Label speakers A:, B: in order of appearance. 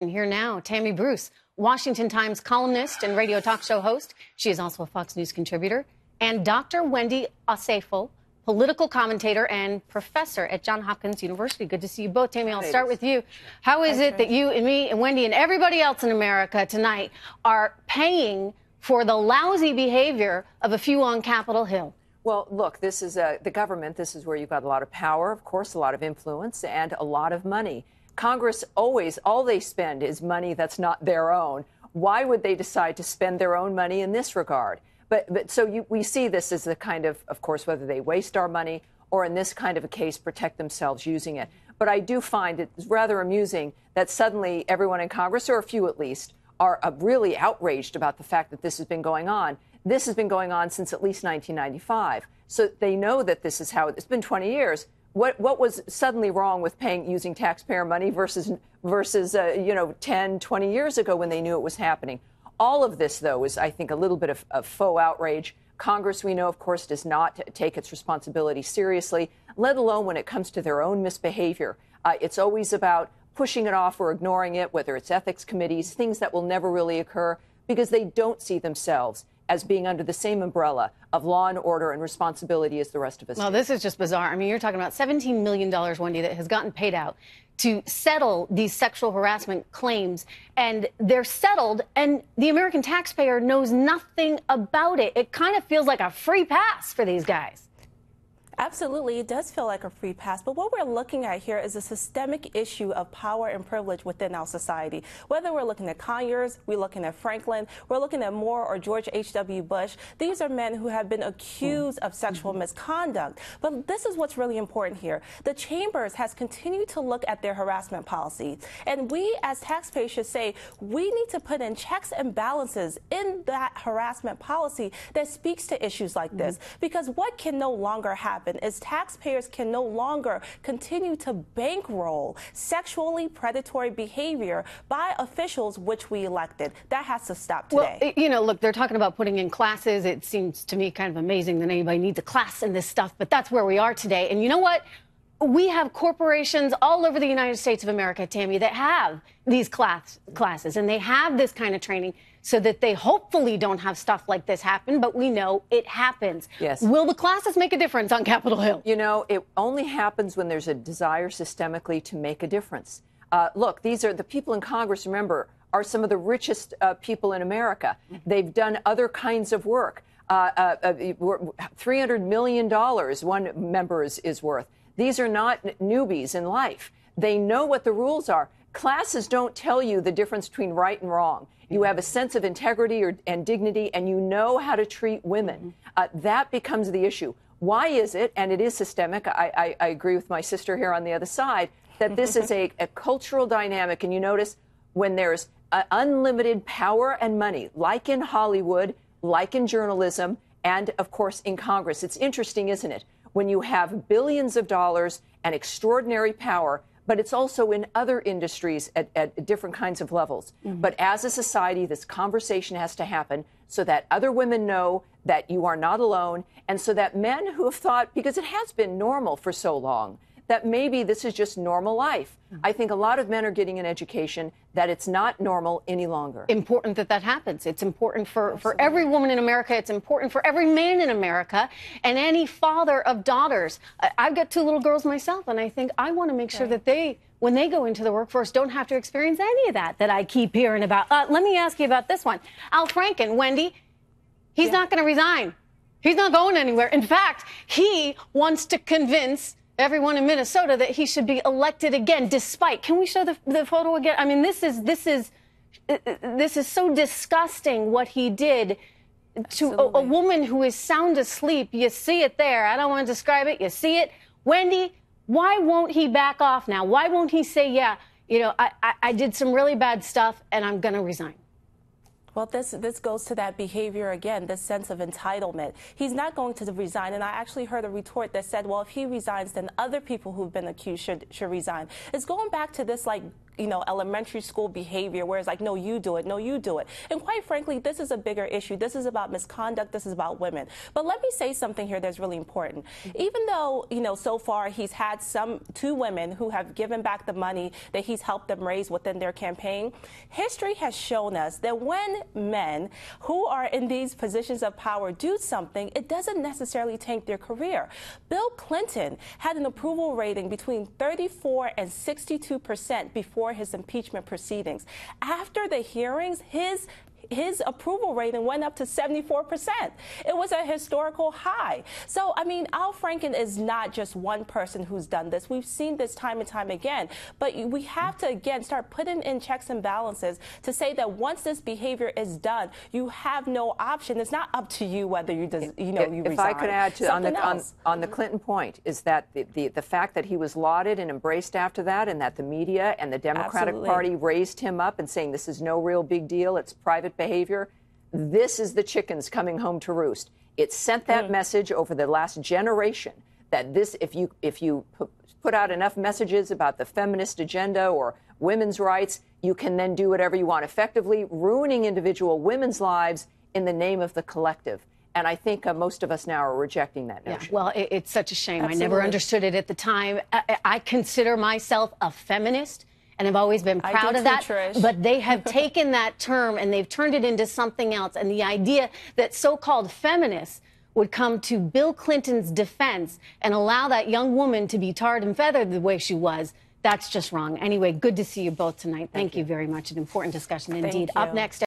A: And here now, Tammy Bruce, Washington Times columnist and radio talk show host. She is also a Fox News contributor. And Dr. Wendy Osefo, political commentator and professor at Johns Hopkins University. Good to see you both. Tammy, I'll start with you. How is it that you and me and Wendy and everybody else in America tonight are paying for the lousy behavior of a few on Capitol Hill?
B: Well, look, this is the government. This is where you've got a lot of power, of course, a lot of influence, and a lot of money. Congress always, all they spend is money that's not their own. Why would they decide to spend their own money in this regard? We see this as the kind of course, whether they waste our money or in this kind of a case, protect themselves using it. But I do find it rather amusing that suddenly everyone in Congress, or a few at least, are really outraged about the fact that this has been going on. This has been going on since at least 1995. So they know that this is how it's been 20 years. What was suddenly wrong with using taxpayer money versus 10, 20 years ago when they knew it was happening? All of this, though, is, I think, a little bit of faux outrage. Congress, we know, of course, does not take its responsibility seriously, let alone when it comes to their own misbehavior. It's always about pushing it off or ignoring it, whether it's ethics committees, things that will never really occur, because they don't see themselves as being under the same umbrella of law and order and responsibility as the rest of us.
A: Well, this is just bizarre. I mean, you're talking about $17 million, Wendy, that has gotten paid out to settle these sexual harassment claims, and they're settled, and the American taxpayer knows nothing about it. It kind of feels like a free pass for these guys.
C: Absolutely, it does feel like a free pass. But what we're looking at here is a systemic issue of power and privilege within our society. Whether we're looking at Conyers, we're looking at Franklin, we're looking at Moore or George H.W. Bush. These are men who have been accused of sexual misconduct. But this is what's really important here. The chambers has continued to look at their harassment policy. And we as taxpayers should say we need to put in checks and balances in that harassment policy that speaks to issues like this. Because what can no longer happen is taxpayers can no longer continue to bankroll sexually predatory behavior by officials which we elected. That has to stop today.
A: Well, look, they're talking about putting in classes. It seems to me kind of amazing that anybody needs a class in this stuff, but that's where we are today. And you know what? We have corporations all over the United States of America, Tammy, that have these classes, and they have this kind of training so that they hopefully don't have stuff like this happen, but we know it happens.
B: Yes.
A: Will the classes make a difference on Capitol Hill?
B: You know, it only happens when there's a desire systemically to make a difference. Look, these are the people in Congress, remember, are some of the richest people in America. They've done other kinds of work. $300 million one member is worth. These are not newbies in life. They know what the rules are. Classes don't tell you the difference between right and wrong. You have a sense of integrity and dignity, and you know how to treat women. That becomes the issue. Why is it, and it is systemic, I agree with my sister here on the other side, that this is a cultural dynamic. And you notice when there's unlimited power and money, like in Hollywood, like in journalism, and, of course, in Congress. It's interesting, isn't it? When you have billions of dollars and extraordinary power, but it's also in other industries at different kinds of levels. But as a society, this conversation has to happen so that other women know that you are not alone, and so that men who have thought, because it has been normal for so long, that maybe this is just normal life. I think a lot of men are getting an education that it's not normal any longer.
A: Important that that happens. It's important for every woman in America. It's important for every man in America and any father of daughters. I've got two little girls myself, and I think I want to make sure that they, when they go into the workforce, don't have to experience any of that I keep hearing about. Let me ask you about this one. Al Franken, Wendy, he's not going to resign. He's not going anywhere. In fact, he wants to convince everyone in Minnesota that he should be elected again, despite. Can we show the photo again? I mean, this is so disgusting what he did to a woman who is sound asleep. You see it there. I don't want to describe it. You see it. Wendy, why won't he back off now? Why won't he say, yeah, I did some really bad stuff and I'm going to resign?
C: Well, this goes to that behavior again, this sense of entitlement. He's not going to resign, and I actually heard a retort that said, well, if he resigns, then other people who've been accused should resign. It's going back to this, like, elementary school behavior where it's like, no, you do it, no, you do it. And quite frankly, this is a bigger issue. This is about misconduct. This is about women. But let me say something here that's really important. Even though, so far he's had two women who have given back the money that he's helped them raise within their campaign, history has shown us that when men who are in these positions of power do something, it doesn't necessarily tank their career. Bill Clinton had an approval rating between 34 and 62% before his impeachment proceedings. After the hearings, his approval rating went up to 74%. It was a historical high. So, I mean, Al Franken is not just one person who's done this. We've seen this time and time again. But we have to, again, start putting in checks and balances to say that once this behavior is done, you have no option. It's not up to you whether you resign.
B: If I could add to on the Clinton point, is that the fact that he was lauded and embraced after that, and that the media and the Democratic Party raised him up and saying this is no real big deal, it's private behavior. This is the chickens coming home to roost. It sent that message over the last generation that this, if you put out enough messages about the feminist agenda or women's rights, you can then do whatever you want, effectively ruining individual women's lives in the name of the collective. And I think most of us now are rejecting that notion.
A: Yeah, well, it's such a shame.
C: Absolutely.
A: I never understood it at the time. I consider myself a feminist, and I've always been proud of that.
C: Trish.
A: But they have taken that term and they've turned it into something else. And the idea that so-called feminists would come to Bill Clinton's defense and allow that young woman to be tarred and feathered the way she was, that's just wrong. Anyway, good to see you both tonight. Thank you very much. An important discussion indeed. Up next.